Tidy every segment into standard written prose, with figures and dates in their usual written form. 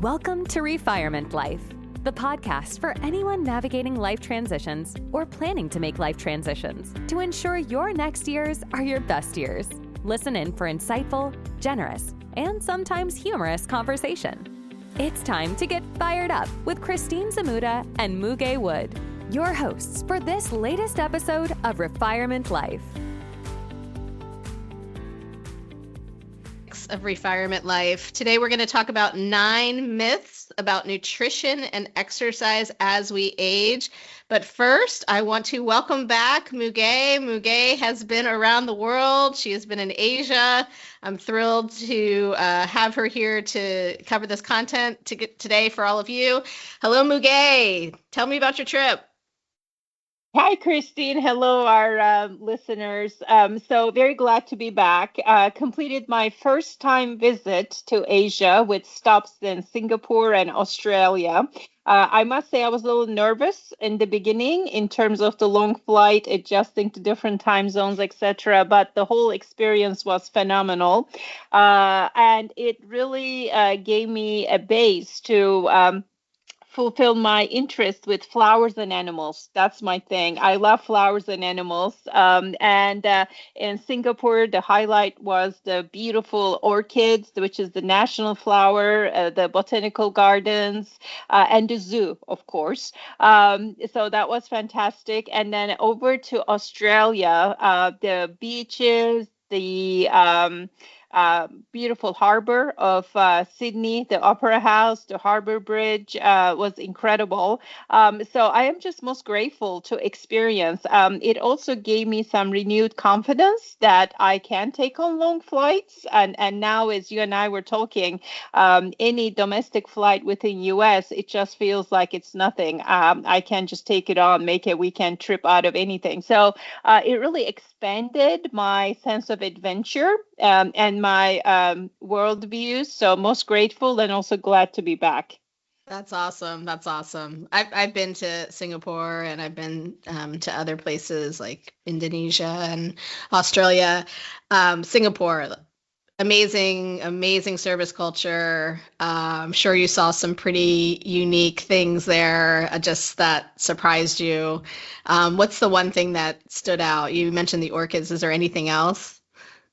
Welcome to Refirement Life, the podcast for anyone navigating life transitions or planning to make life transitions to ensure your next years are your best years. Listen in for insightful, generous, and sometimes humorous conversation. It's time to get fired up with Christine and Muge Wood, your hosts for this latest episode of Refirement Life. Of Refirement Life. Today we're going to talk about 9 myths about nutrition and exercise as we age. But first, I want to welcome back Muge. Muge has been around the world. She has been in Asia. I'm thrilled to have her here to cover this content today for all of you. Hello, Muge. Tell me about your trip. Hi, Christine. Hello, our listeners. So very glad to be back. Completed my first time visit to Asia with stops in Singapore and Australia. I must say I was a little nervous in the beginning in terms of the long flight, adjusting to different time zones, etc. But the whole experience was phenomenal. And it really gave me a base to fulfill my interest with flowers and animals. That's my thing. I love flowers and animals. And in Singapore, the highlight was the beautiful orchids, which is the national flower, the botanical gardens, and the zoo, of course. So that was fantastic. And then over to Australia, the beaches, the beautiful harbor of Sydney, the Opera House, the Harbour Bridge was incredible. So I am just most grateful to experience. It also gave me some renewed confidence that I can take on long flights. And now, as you and I were talking, any domestic flight within US, it just feels like it's nothing. I can just take it on, make a weekend trip out of anything. So it really expanded my sense of adventure and my world views. So most grateful and also glad to be back. That's awesome. That's awesome. I've been to Singapore and I've been to other places like Indonesia and Australia. Singapore, amazing service culture. I'm sure you saw some pretty unique things there, just that surprised you. What's the one thing that stood out? You mentioned the orchids. Is there anything else?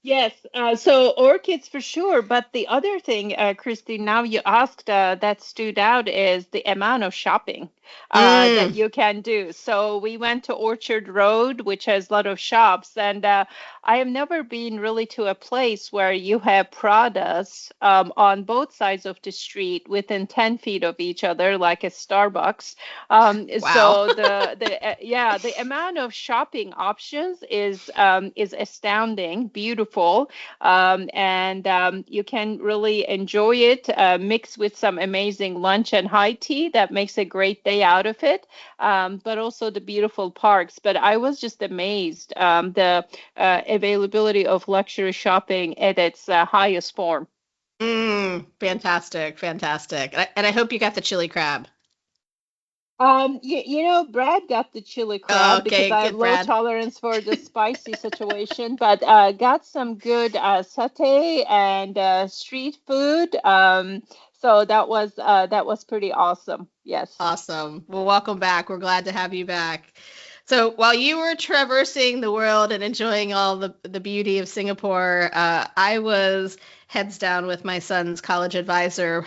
Yes, so orchids for sure. But the other thing, Christine, now you asked that stood out is the amount of shopping that you can do. So we went to Orchard Road, which has a lot of shops. And I have never been really to a place where you have products on both sides of the street within 10 feet of each other, like a Starbucks. Wow. So the amount of shopping options is astounding, beautiful. And you can really enjoy it, mixed with some amazing lunch and high tea that makes a great day out of it, but also the beautiful parks. But I was just amazed, the availability of luxury shopping at its highest form. Fantastic. And I hope you got the chili crab. Brad got the chili crab because I have low tolerance for the spicy situation, but got some good satay and street food. So that was pretty awesome. Yes. Awesome. Well, welcome back. We're glad to have you back. So while you were traversing the world and enjoying all the beauty of Singapore, I was heads down with my son's college advisor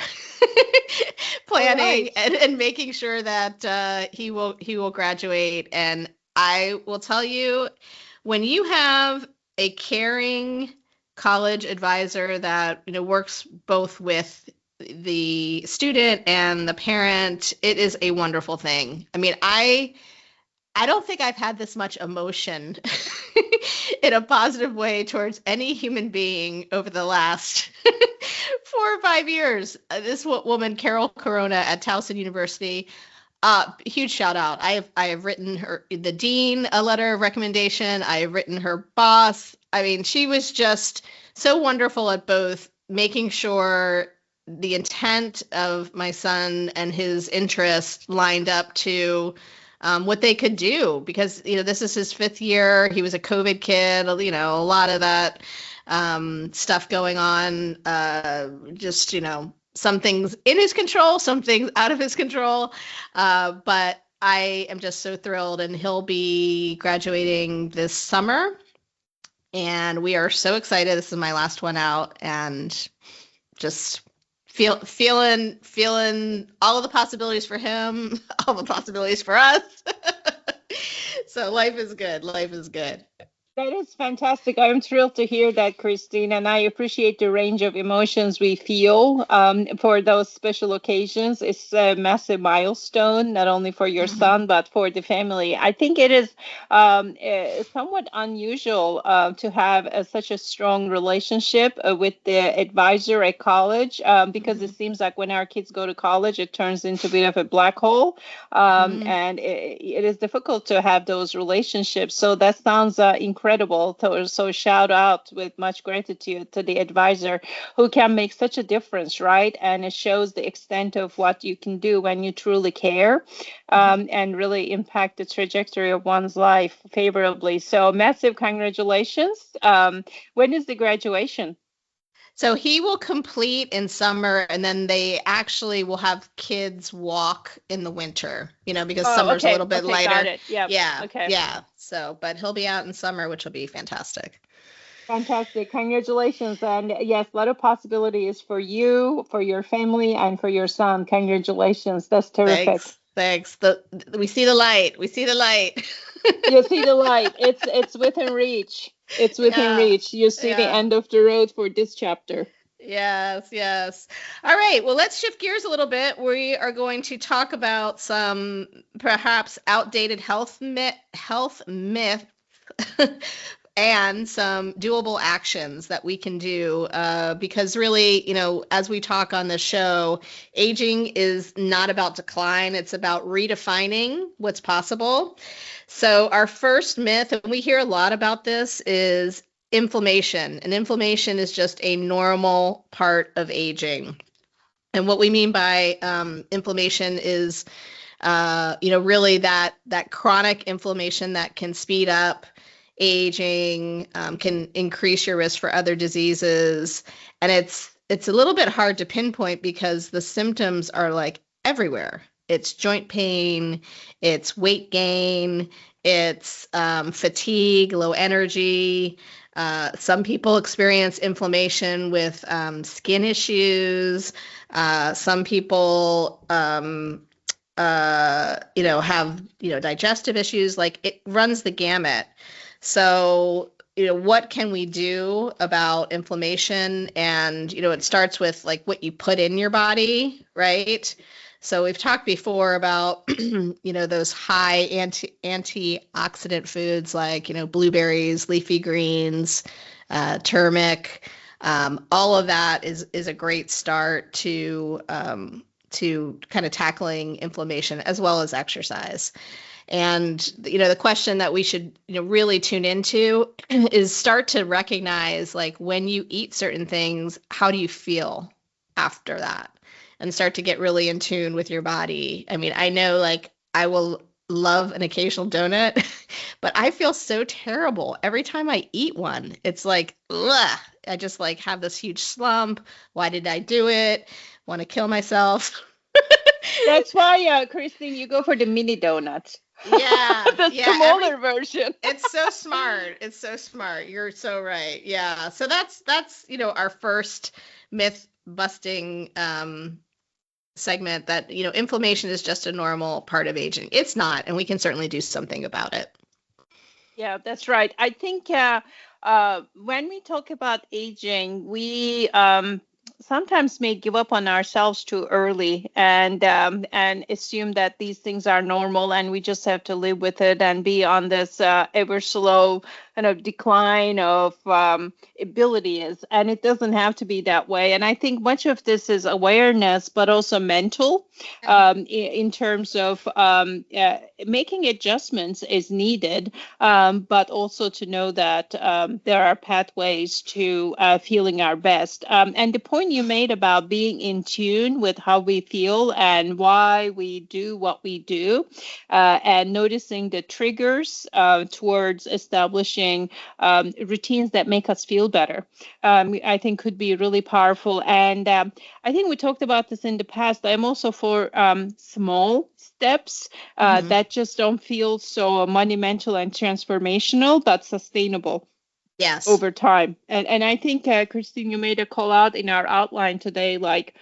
planning and making sure that he will graduate. And I will tell you, when you have a caring college advisor that works both with the student and the parent, it is a wonderful thing. I mean, I don't think I've had this much emotion in a positive way towards any human being over the last 4 or 5 years. This woman, Carol Corona at Towson University, huge shout out. I have written the dean a letter of recommendation. I have written her boss. I mean, she was just so wonderful at both making sure the intent of my son and his interest lined up to what they could do, because this is his 5th year. He was a COVID kid, a lot of that stuff going on, just some things in his control, some things out of his control. But I am just so thrilled, and he'll be graduating this summer. And we are so excited. This is my last one out, and just feeling all of the possibilities for him, all the possibilities for us. So life is good. Life is good. That is fantastic. I'm thrilled to hear that, Christine, and I appreciate the range of emotions we feel for those special occasions. It's a massive milestone, not only for your son, but for the family. I think it is somewhat unusual to have such a strong relationship with the advisor at college, because it seems like when our kids go to college, it turns into a bit of a black hole, and it is difficult to have those relationships. So that sounds incredible. So shout out with much gratitude to the advisor who can make such a difference, right? And it shows the extent of what you can do when you truly care, and really impact the trajectory of one's life favorably. So massive congratulations. When is the graduation? So he will complete in summer, and then they actually will have kids walk in the winter, because summer's a little bit lighter. Got it. Yep. Yeah. Okay. Yeah. So, but he'll be out in summer, which will be fantastic. Fantastic. Congratulations. And yes, a lot of possibilities for you, for your family, and for your son. Congratulations. That's terrific. Thanks. We see the light. We see the light. You see the light. It's within reach. It's within reach. You see the end of the road for this chapter. Yes. All right. Well, let's shift gears a little bit. We are going to talk about some perhaps outdated health myth and some doable actions that we can do, because really, as we talk on the show, aging is not about decline. It's about redefining what's possible. So our first myth, and we hear a lot about this, is inflammation. And inflammation is just a normal part of aging. And what we mean by inflammation is, really that chronic inflammation that can speed up aging, can increase your risk for other diseases. And it's a little bit hard to pinpoint because the symptoms are like everywhere. It's joint pain, it's weight gain, it's fatigue, low energy. Some people experience inflammation with skin issues. Some people, have, digestive issues. Like, it runs the gamut. So, what can we do about inflammation? And, it starts with like what you put in your body, right? So we've talked before about, those high antioxidant foods like, blueberries, leafy greens, turmeric. All of that is a great start to kind of tackling inflammation, as well as exercise. And, the question that we should, really tune into is start to recognize, like, when you eat certain things, how do you feel after that? And start to get really in tune with your body. I mean, I know, like, I will love an occasional donut, but I feel so terrible every time I eat one. It's like, ugh, I just like have this huge slump. Why did I do it? Want to kill myself. That's why, Christine, you go for the mini donut. Yeah. The smaller version. It's so smart. It's so smart. You're so right. Yeah. So that's, our first myth busting segment, that, inflammation is just a normal part of aging. It's not, and we can certainly do something about it. Yeah, that's right. I think when we talk about aging, we sometimes may give up on ourselves too early and assume that these things are normal and we just have to live with it and be on this ever slow kind of decline of abilities. And it doesn't have to be that way. And I think much of this is awareness, but also mental, in terms of making adjustments is needed, but also to know that there are pathways to feeling our best. And the point point you made about being in tune with how we feel and why we do what we do, and noticing the triggers towards establishing routines that make us feel better, I think could be really powerful. And I think we talked about this in the past. I'm also for small steps that just don't feel so monumental and transformational, but sustainable. Yes. Over time. And I think, Christine, you made a call out in our outline today, like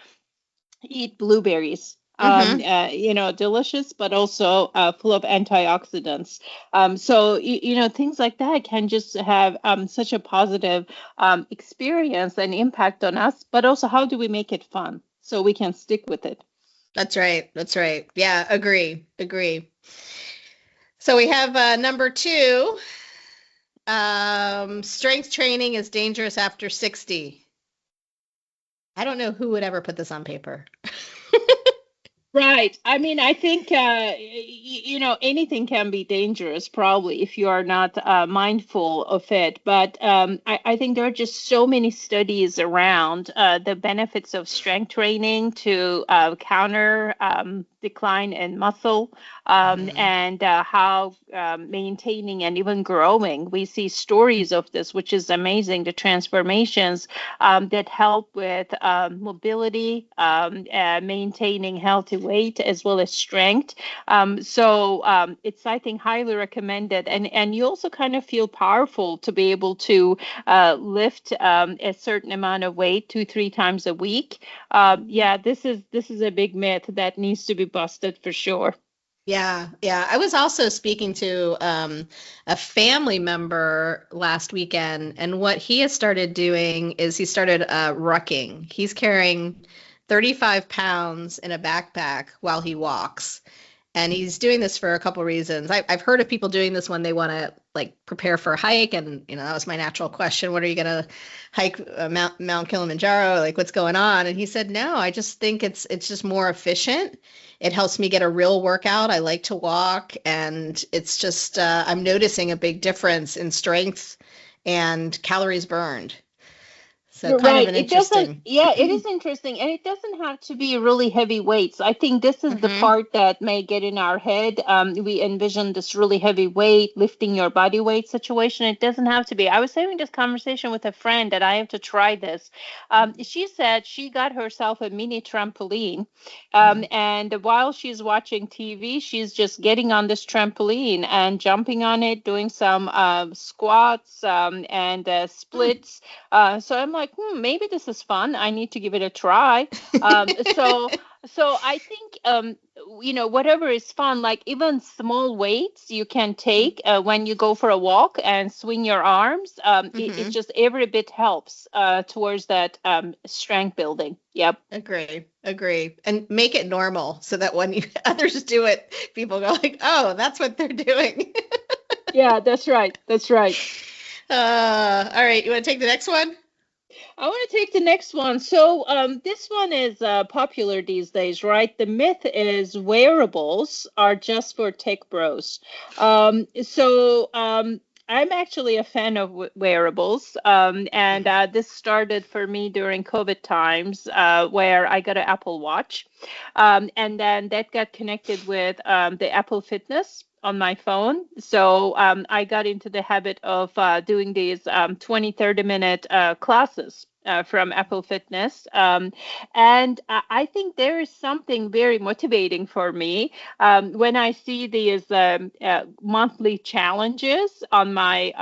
eat blueberries. Delicious, but also full of antioxidants. So, things like that can just have such a positive experience and impact on us, but also how do we make it fun so we can stick with it? That's right. That's right. Yeah, agree. So we have number 2. Strength training is dangerous after 60. I don't know who would ever put this on paper. Right. I mean, I think, anything can be dangerous probably if you are not mindful of it. But I think there are just so many studies around the benefits of strength training to counter decline in muscle and how maintaining and even growing. We see stories of this, which is amazing, the transformations that help with mobility, maintaining healthy weight as well as strength. So it's, I think, highly recommended. And you also kind of feel powerful to be able to lift a certain amount of weight 2-3 times a week. This is a big myth that needs to be busted for sure. Yeah. I was also speaking to a family member last weekend, and what he has started doing is he started rucking. He's carrying 35 pounds in a backpack while he walks. And he's doing this for a couple reasons. I've heard of people doing this when they want to like prepare for a hike. And, that was my natural question. What are you going to hike Mount Kilimanjaro? Like, what's going on? And he said, no, I just think it's just more efficient. It helps me get a real workout. I like to walk. And it's just, I'm noticing a big difference in strength and calories burned. So You're kind right. of an It doesn't, interesting. it is interesting. And it doesn't have to be really heavy weights. I think this is the part that may get in our head. We envision this really heavy weight, lifting your body weight situation. It doesn't have to be. I was having this conversation with a friend that I have to try this. She said she got herself a mini trampoline. And while she's watching TV, she's just getting on this trampoline and jumping on it, doing some squats and splits. So I'm like, maybe this is fun. I need to give it a try. So I think, whatever is fun, like even small weights you can take when you go for a walk and swing your arms. It just every bit helps towards that strength building. Yep. Agree. And make it normal so that when others do it, people go like, oh, that's what they're doing. Yeah, that's right. All right. You want to take the next one? I want to take the next one. So this one is popular these days, right? The myth is wearables are just for tech bros. I'm actually a fan of wearables. And this started for me during COVID times where I got an Apple Watch. And then that got connected with the Apple Fitness on my phone. So I got into the habit of doing these 20-30 minute classes from Apple Fitness. And I think there is something very motivating for me when I see these monthly challenges on my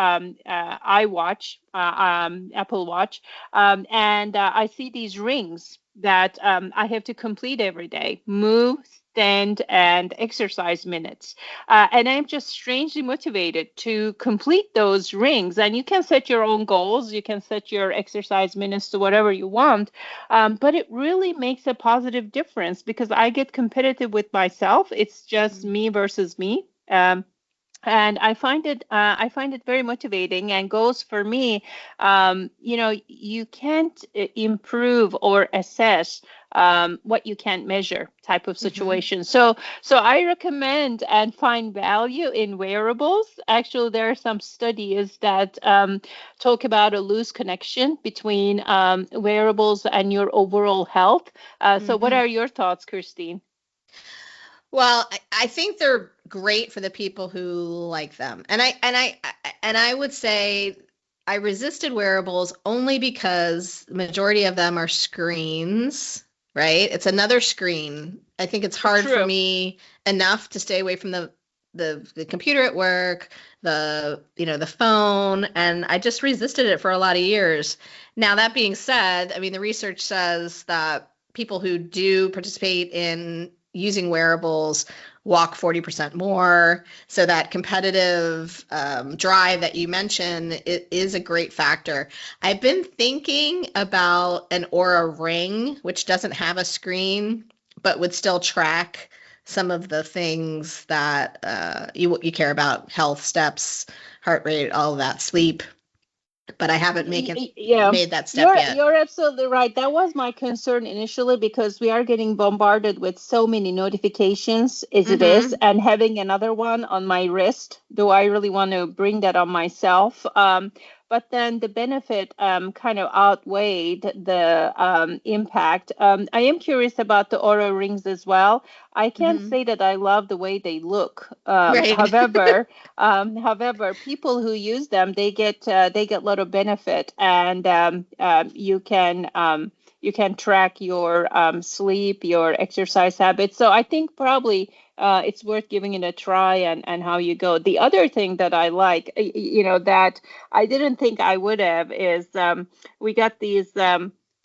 iWatch, Apple Watch, and I see these rings that I have to complete every day. Move, stand, and exercise minutes. And I'm just strangely motivated to complete those rings. And you can set your own goals. You can set your exercise minutes to whatever you want. But it really makes a positive difference because I get competitive with myself. It's just me versus me. And I find it very motivating. And goals for me, you can't improve or assess what you can't measure type of Mm-hmm. situation. So I recommend and find value in wearables. Actually, there are some studies that talk about a loose connection between wearables and your overall health. So what Mm-hmm. are your thoughts, Christine? Well, I think they're great for the people who like them. And I would say I resisted wearables only because the majority of them are screens, right? It's another screen. I think it's hard for True. me enough to stay away from the computer at work, the phone, and I just resisted it for a lot of years. Now, that being said, I mean, the research says that people who do participate in using wearables walk 40% more. So that competitive drive that you mentioned is a great factor. I've been thinking about an Aura Ring, which doesn't have a screen, but would still track some of the things that you care about: health, steps, heart rate, all of that, sleep. But I haven't Yeah, made that step yet. you're absolutely right. That was my concern initially because we are getting bombarded with so many notifications as it is, Mm-hmm. and having another one on my wrist. Do I really want to bring that on myself? But then the benefit kind of outweighed the impact. I am curious about the Aura rings as well. I can't Mm-hmm. say that I love the way they look. Right. However, people who use them, they get a lot of benefit, and you can track your sleep, your exercise habits. So I think probably it's worth giving it a try, and how you go. The other thing that I like, that I didn't think I would have, is we got these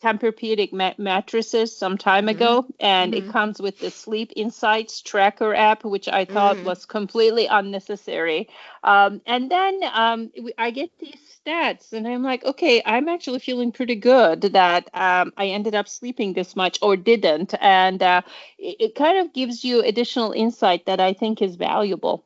Tempur-Pedic mattresses some time Mm-hmm. ago, and it Mm-hmm. comes with the Sleep Insights tracker app, which I thought Mm. was completely unnecessary. And then I get these stats, and I'm like, okay, I'm actually feeling pretty good that I ended up sleeping this much or didn't, and it kind of gives you additional insight that I think is valuable.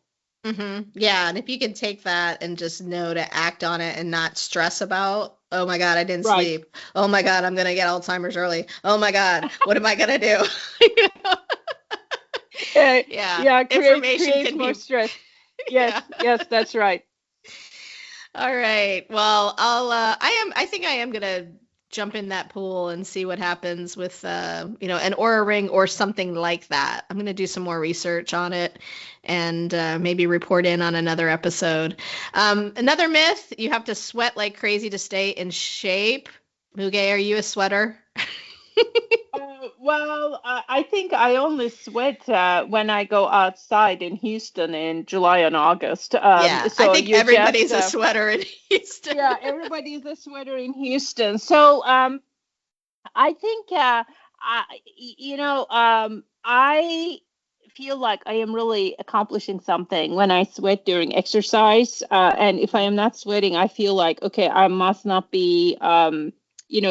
Yeah, and if you can take that and just know to act on it and not stress about, oh my God, I didn't Right. sleep. Oh my God, I'm gonna get Alzheimer's early. Oh my God, what am I gonna do? You know? Uh, Yeah, yeah, information creates can more be, stress. Yes, yeah. yes, that's right. All right. Well, I think I am gonna jump in that pool and see what happens with, an Aura Ring or something like that. I'm gonna do some more research on it and maybe report in on another episode. Another myth: you have to sweat like crazy to stay in shape. Muge, are you a sweater? Well, I think I only sweat when I go outside in Houston in July and August. Yeah, I So think you just, everybody's a sweater in Houston. yeah, everybody's a sweater in Houston. So I think, I feel like I am really accomplishing something when I sweat during exercise. And if I am not sweating, I feel like, okay, I must not be,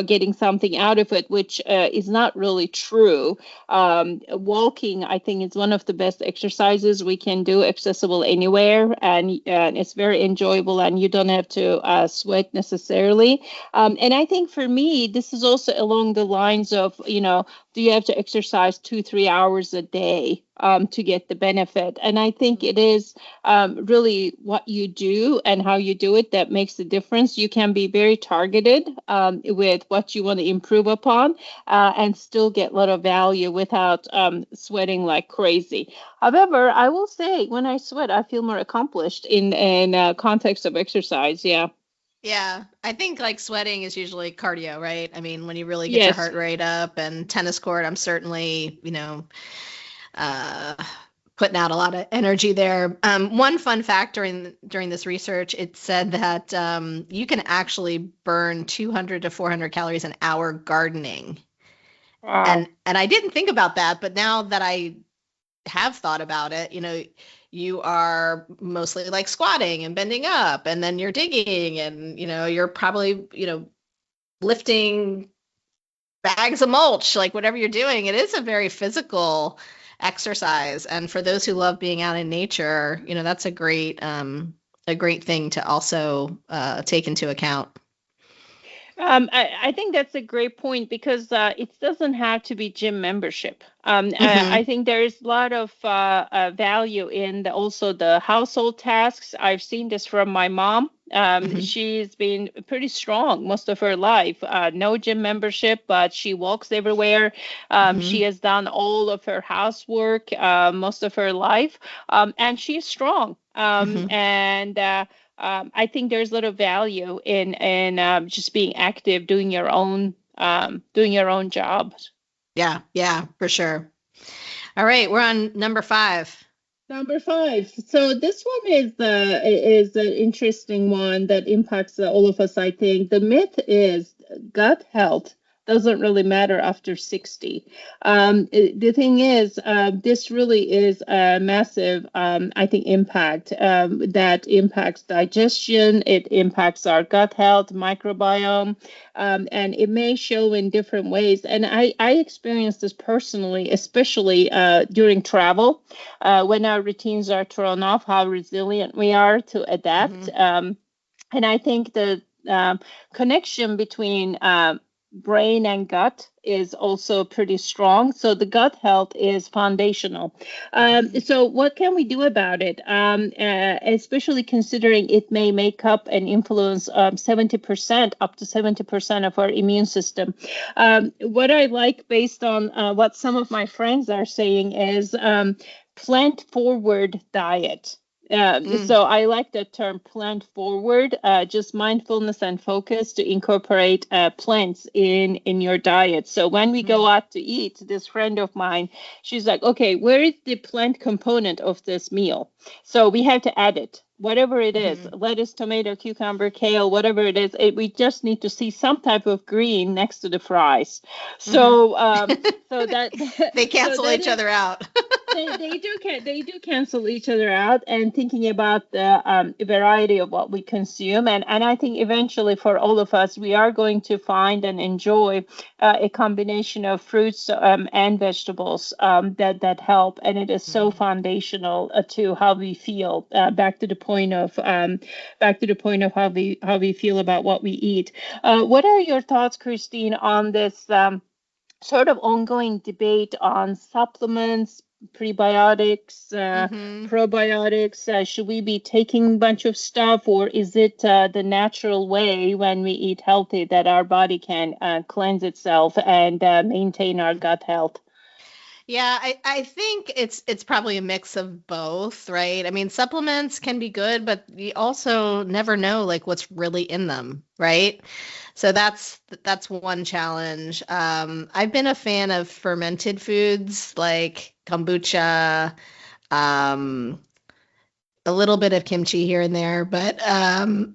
getting something out of it, which is not really true. Walking, I think, is one of the best exercises we can do, accessible anywhere, and it's very enjoyable, and you don't have to sweat necessarily. And I think for me, this is also along the lines of, do you have to exercise 2, 3 hours a day to get the benefit? And I think it is really what you do and how you do it that makes the difference. You can be very targeted with what you want to improve upon and still get a lot of value without sweating like crazy. However, I will say when I sweat, I feel more accomplished in context of exercise. Yeah. Yeah, I think like sweating is usually cardio, right? I mean, when you really get your Yes. heart rate up, and tennis court, I'm certainly, uh, putting out a lot of energy there. One fun factor during this research, it said that you can actually burn 200 to 400 calories an hour gardening. And Wow. and I didn't think about that, but now that I have thought about it, you are mostly like squatting and bending up, and then you're digging, and you're probably, lifting bags of mulch, like whatever you're doing. It is a very physical exercise. And for those who love being out in nature, that's a great thing to also take into account. I think that's a great point because it doesn't have to be gym membership. Mm-hmm. I think there is a lot of value in also the household tasks. I've seen this from my mom. Mm-hmm. She's been pretty strong most of her life. No gym membership, but she walks everywhere. Mm-hmm. She has done all of her housework most of her life, and she's strong. Mm-hmm. And I think there's a lot of value in just being active, doing your own job. Yeah, for sure. All right, we're on number 5. Number 5. So this one is an interesting one that impacts all of us. I think the myth is gut health doesn't really matter after 60. The thing is, this really is a massive, I think, impact that impacts digestion. It impacts our gut health, microbiome, and it may show in different ways. And I experienced this personally, especially during travel, when our routines are thrown off, how resilient we are to adapt. Mm-hmm. And I think the connection between brain and gut is also pretty strong. So the gut health is foundational. So what can we do about it? Especially considering it may make up and influence 70%, up to 70% of our immune system. What I like based on what some of my friends are saying is plant forward diet. So I like the term plant forward, just mindfulness and focus to incorporate plants in your diet. So when we go out to eat, this friend of mine, she's like, okay, where is the plant component of this meal? So we have to add it. Whatever it is, lettuce, tomato, cucumber, kale, whatever it is, we just need to see some type of green next to the fries. So, so that they cancel each other out. they do cancel each other out, and thinking about the variety of what we consume, and I think eventually for all of us, we are going to find and enjoy a combination of fruits and vegetables that help, and it is so foundational to how we feel. Back to the point of how we feel about what we eat. What are your thoughts, Christine, on this sort of ongoing debate on supplements, prebiotics, probiotics? Should we be taking a bunch of stuff, or is it the natural way when we eat healthy that our body can cleanse itself and maintain our gut health? Yeah, I think it's probably a mix of both, right? I mean, supplements can be good, but you also never know like what's really in them, right? So that's one challenge. I've been a fan of fermented foods like kombucha, a little bit of kimchi here and there, but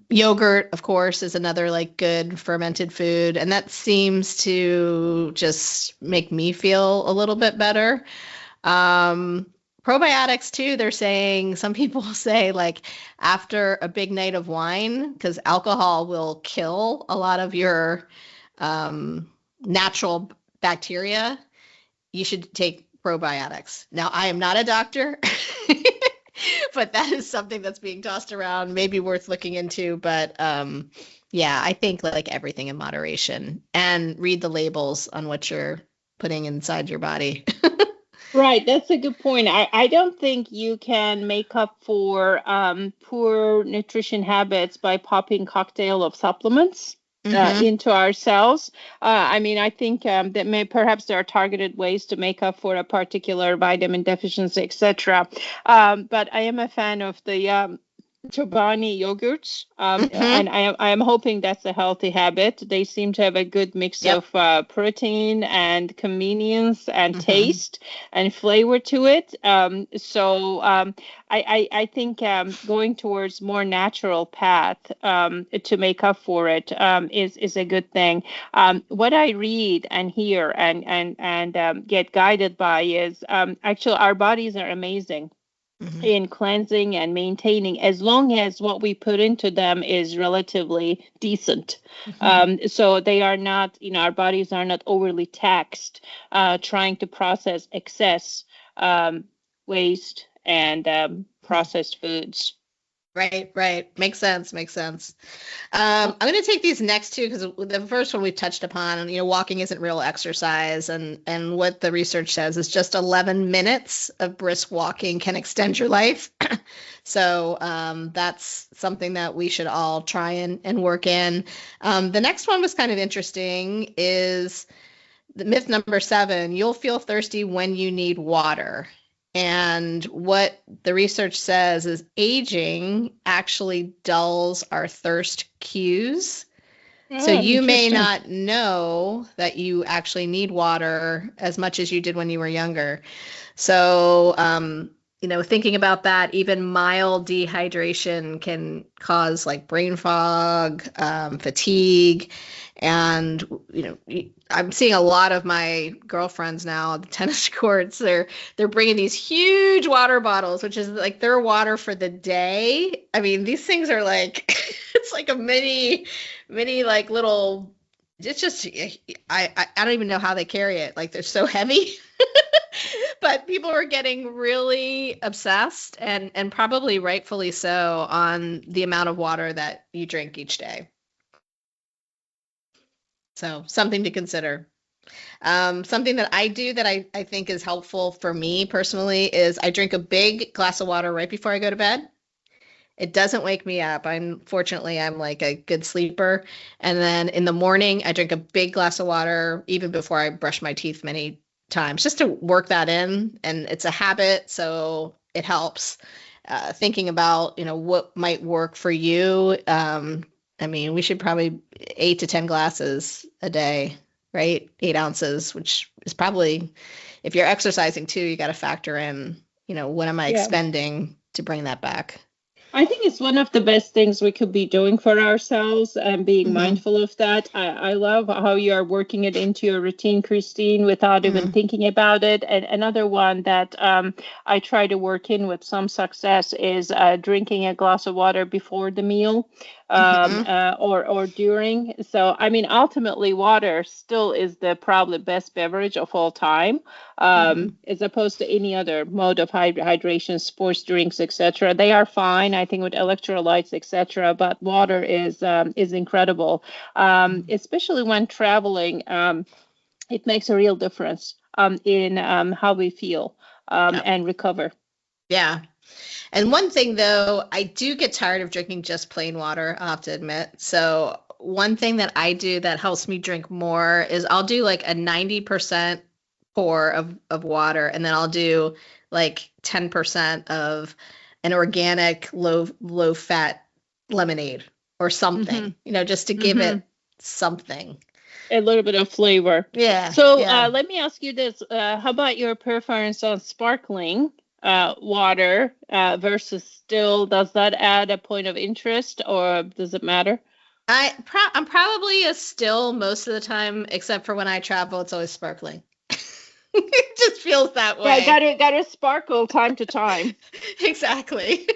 yogurt, of course, is another like good fermented food, and that seems to just make me feel a little bit better. Probiotics too, they're saying, some people say like after a big night of wine, because alcohol will kill a lot of your natural bacteria, you should take probiotics. Now, I am not a doctor. But that is something that's being tossed around, maybe worth looking into. But yeah, I think like everything in moderation, and read the labels on what you're putting inside your body. Right, that's a good point. I don't think you can make up for poor nutrition habits by popping cocktail of supplements into ourselves. I mean, I think that perhaps there are targeted ways to make up for a particular vitamin deficiency, etc. But I am a fan of the Chobani yogurts, and I am hoping that's a healthy habit. They seem to have a good mix of protein and convenience and taste and flavor to it. So I think going towards more natural path to make up for it is a good thing. What I read and hear and get guided by is actually our bodies are amazing in cleansing and maintaining, as long as what we put into them is relatively decent. So they are not, our bodies are not overly taxed trying to process excess waste and processed foods. Right. Makes sense. I'm going to take these next two because the first one we touched upon, walking isn't real exercise. And what the research says is just 11 minutes of brisk walking can extend your life. So that's something that we should all try and work in. The next one was kind of interesting is the myth number 7, you'll feel thirsty when you need water. And what the research says is aging actually dulls our thirst cues. So you may not know that you actually need water as much as you did when you were younger. So, thinking about that, even mild dehydration can cause like brain fog, fatigue. And, I'm seeing a lot of my girlfriends now at the tennis courts. They're bringing these huge water bottles, which is like their water for the day. I mean, these things are like, it's like a mini like little, it's just, I don't even know how they carry it. Like they're so heavy. But people are getting really obsessed and probably rightfully so on the amount of water that you drink each day. So something to consider. Something that I do that I think is helpful for me personally is I drink a big glass of water right before I go to bed. It doesn't wake me up. I'm like a good sleeper. And then in the morning, I drink a big glass of water even before I brush my teeth many times, just to work that in. And it's a habit, so it helps. Thinking about, what might work for you. I mean, we should probably 8 to 10 glasses a day, right? 8 ounces, which is probably, if you're exercising too, you got to factor in, what am I expending to bring that back? I think it's one of the best things we could be doing for ourselves and being mindful of that. I love how you are working it into your routine, Christine, without even thinking about it. And another one that I try to work in with some success is drinking a glass of water before the meal. Or during. So, I mean, ultimately, water still is the probably best beverage of all time, as opposed to any other mode of hydration, sports drinks, etc. They are fine, I think, with electrolytes, etc. But water is incredible, especially when traveling. It makes a real difference in how we feel and recover. Yeah. And one thing, though, I do get tired of drinking just plain water, I'll have to admit. So one thing that I do that helps me drink more is I'll do like a 90% pour of water, and then I'll do like 10% of an organic low fat lemonade or something, just to give it something. A little bit of flavor. Yeah. So let me ask you this. How about your preference on sparkling water versus still? Does that add a point of interest, or does it matter? I'm probably a still most of the time, except for when I travel, it's always sparkling. It just feels that way. Yeah, gotta sparkle time to time. Exactly.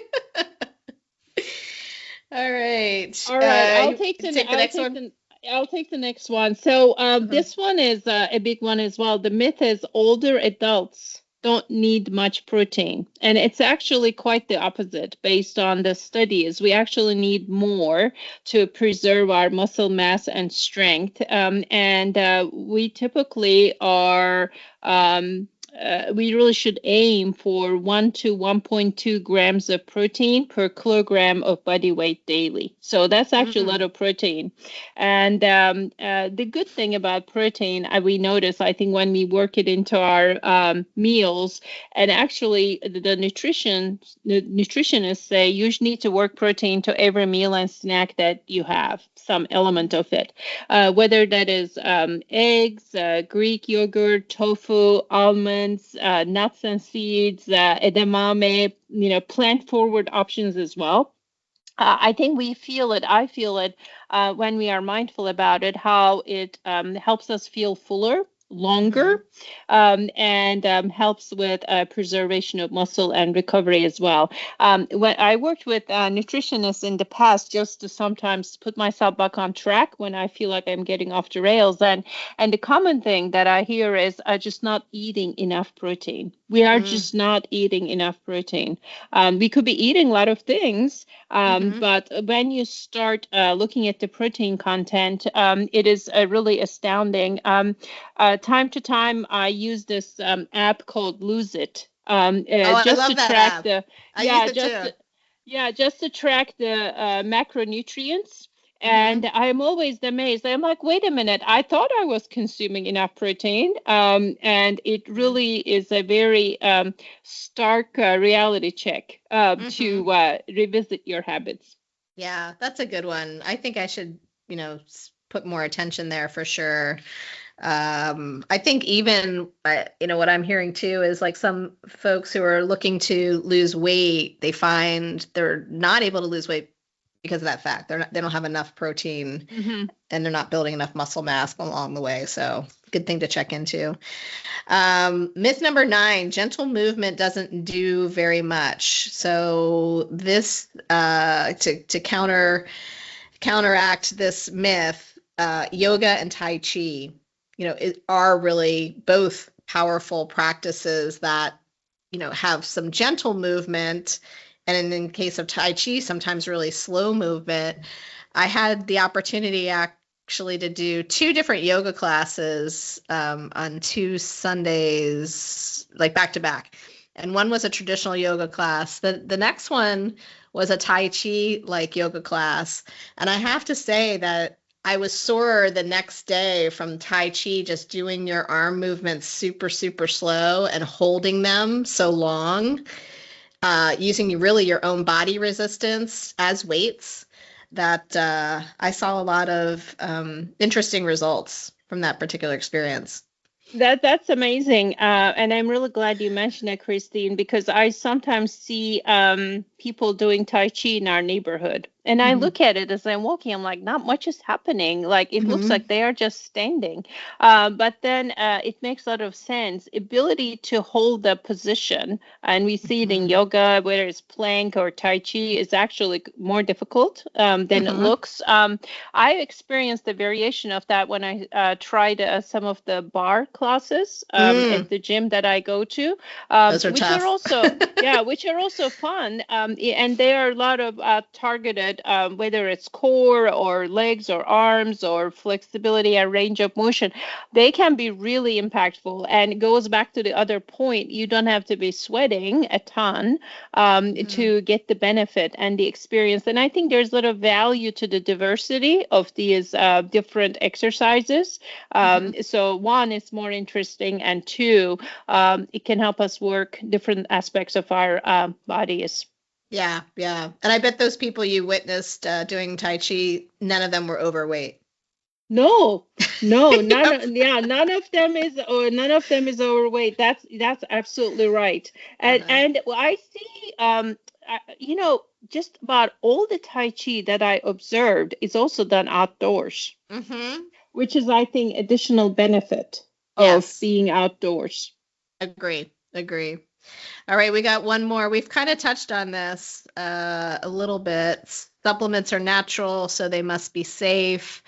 All right. I'll take the next one. I'll take the next one. So this one is a big one as well. The myth is older adults don't need much protein. And it's actually quite the opposite based on the studies. We actually need more to preserve our muscle mass and strength. And we typically are we really should aim for 1 to 1.2 grams of protein per kilogram of body weight daily. So that's actually a lot of protein. And the good thing about protein, we notice, I think, when we work it into our meals, and actually the nutritionists say you need to work protein to every meal and snack that you have, some element of it, whether that is eggs, Greek yogurt, tofu, almonds, nuts and seeds, edamame, plant forward options as well. I think I feel it when we are mindful about it, how it helps us feel fuller longer, and helps with preservation of muscle and recovery as well. When I worked with nutritionists in the past, just to sometimes put myself back on track when I feel like I'm getting off the rails, and the common thing that I hear is just not eating enough protein. We are just not eating enough protein. We could be eating a lot of things, but when you start looking at the protein content, it is really astounding. Time to time, I use this app called Lose It, I just love to that track app. the I use it just too. just to track the macronutrients. And I'm always amazed. I'm like, wait a minute, I thought I was consuming enough protein. And it really is a very stark reality check to revisit your habits. Yeah, that's a good one. I think I should, put more attention there for sure. I think even, what I'm hearing too is like some folks who are looking to lose weight, they find they're not able to lose weight because of that fact. They don't have enough protein and they're not building enough muscle mass along the way. So good thing to check into. Myth number 9, gentle movement doesn't do very much. So this, to counteract this myth, yoga and Tai Chi, are really both powerful practices that, have some gentle movement. And in the case of Tai Chi, sometimes really slow movement. I had the opportunity actually to do 2 different yoga classes on 2 Sundays, like back to back. And one was a traditional yoga class. The next one was a Tai Chi like yoga class. And I have to say that I was sore the next day from Tai Chi, just doing your arm movements super, super slow and holding them so long, using really your own body resistance as weights, that I saw a lot of interesting results from that particular experience. That's amazing, and I'm really glad you mentioned it, Christine, because I sometimes see people doing Tai Chi in our neighborhood, and I look at it as I'm walking. I'm like, not much is happening. Like it looks like they are just standing, but then it makes a lot of sense. Ability to hold the position, and we see it in yoga, whether it's plank or Tai Chi, is actually more difficult than it looks. I experienced the variation of that when I tried some of the bar classes at the gym that I go to, Those are which tough. are also which are also fun, and there are a lot of targeted, whether it's core or legs or arms or flexibility and range of motion. They can be really impactful, and it goes back to the other point. You don't have to be sweating a ton to get the benefit and the experience. And I think there's a lot of value to the diversity of these different exercises. So one, it's more interesting, and 2, it can help us work different aspects of our bodies. Yeah. And I bet those people you witnessed doing Tai Chi, none of them were overweight. No, none of them is overweight. That's absolutely right. And I see, just about all the Tai Chi that I observed is also done outdoors, which is, I think, additional benefit of being outdoors. Agree. All right, we got one more. We've kind of touched on this a little bit. Supplements are natural, so they must be safe.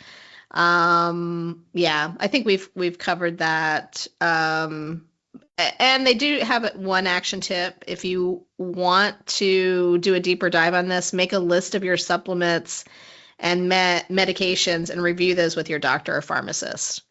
I think we've covered that. And they do have one action tip. If you want to do a deeper dive on this, make a list of your supplements and medications and review those with your doctor or pharmacist.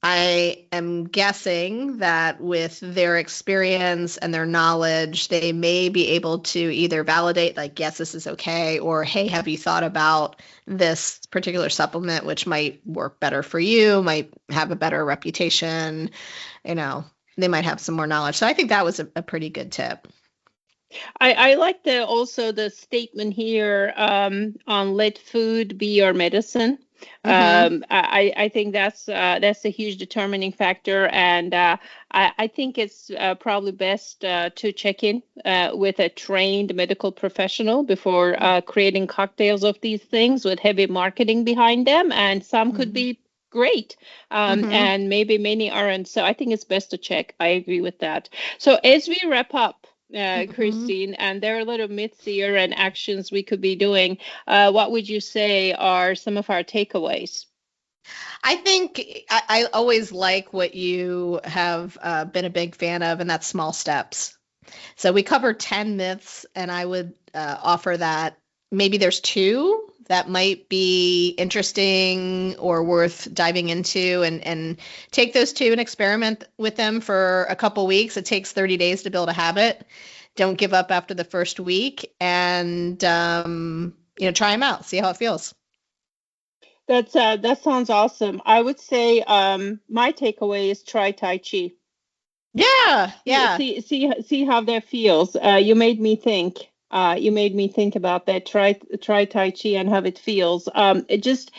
I am guessing that with their experience and their knowledge, they may be able to either validate, like, yes, this is okay, or, hey, have you thought about this particular supplement, which might work better for you, might have a better reputation, they might have some more knowledge. So I think that was a pretty good tip. I like also the statement here on let food be your medicine. I think that's a huge determining factor, and I think it's probably best to check in with a trained medical professional before creating cocktails of these things with heavy marketing behind them, and some could be great. And maybe many aren't. So I think it's best to check. I agree with that. So as we wrap up, Christine, and there are little myths here and actions we could be doing, what would you say are some of our takeaways? I think I always like what you have been a big fan of, and that's small steps. So we covered 10 myths, and I would offer that maybe there's 2 that might be interesting or worth diving into, and take those 2 and experiment with them for a couple weeks. It takes 30 days to build a habit. Don't give up after the first week, and try them out, see how it feels. That sounds awesome. I would say my takeaway is try Tai Chi. Yeah. See how that feels. You made me think. You made me think about that. Try Tai Chi and how it feels. It just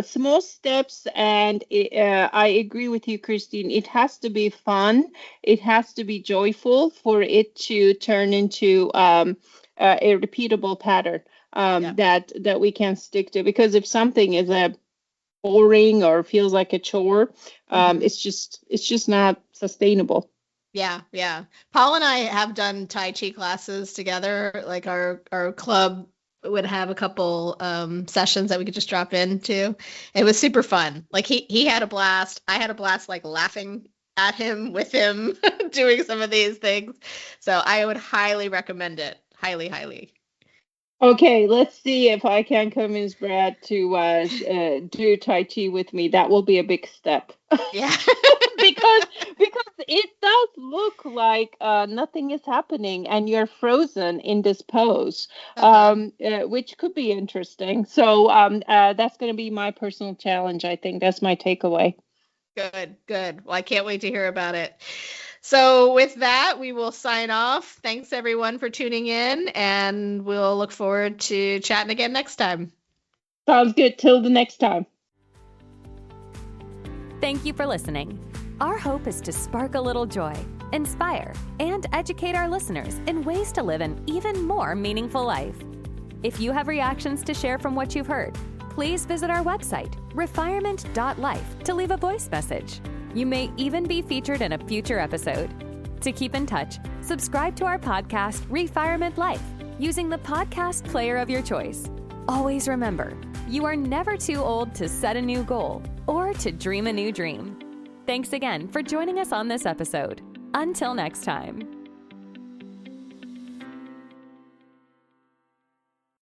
small steps, and I agree with you, Christine. It has to be fun. It has to be joyful for it to turn into a repeatable pattern that we can stick to. Because if something is a boring or feels like a chore, it's just not sustainable. Yeah. Paul and I have done Tai Chi classes together. Like our club would have a couple sessions that we could just drop into. It was super fun. Like he had a blast. I had a blast, like laughing at him with him doing some of these things. So I would highly recommend it. Highly. Okay, let's see if I can convince Brad to do Tai Chi with me. That will be a big step. Yeah. because it does look like nothing is happening and you're frozen in this pose, which could be interesting. So that's going to be my personal challenge, I think. That's my takeaway. Good. Well, I can't wait to hear about it. So with that, we will sign off. Thanks, everyone, for tuning in, and we'll look forward to chatting again next time. Sounds good. Till the next time. Thank you for listening. Our hope is to spark a little joy, inspire, and educate our listeners in ways to live an even more meaningful life. If you have reactions to share from what you've heard, please visit our website, refirement.life, to leave a voice message. You may even be featured in a future episode. To keep in touch, subscribe to our podcast, Refirement Life, using the podcast player of your choice. Always remember, you are never too old to set a new goal or to dream a new dream. Thanks again for joining us on this episode. Until next time.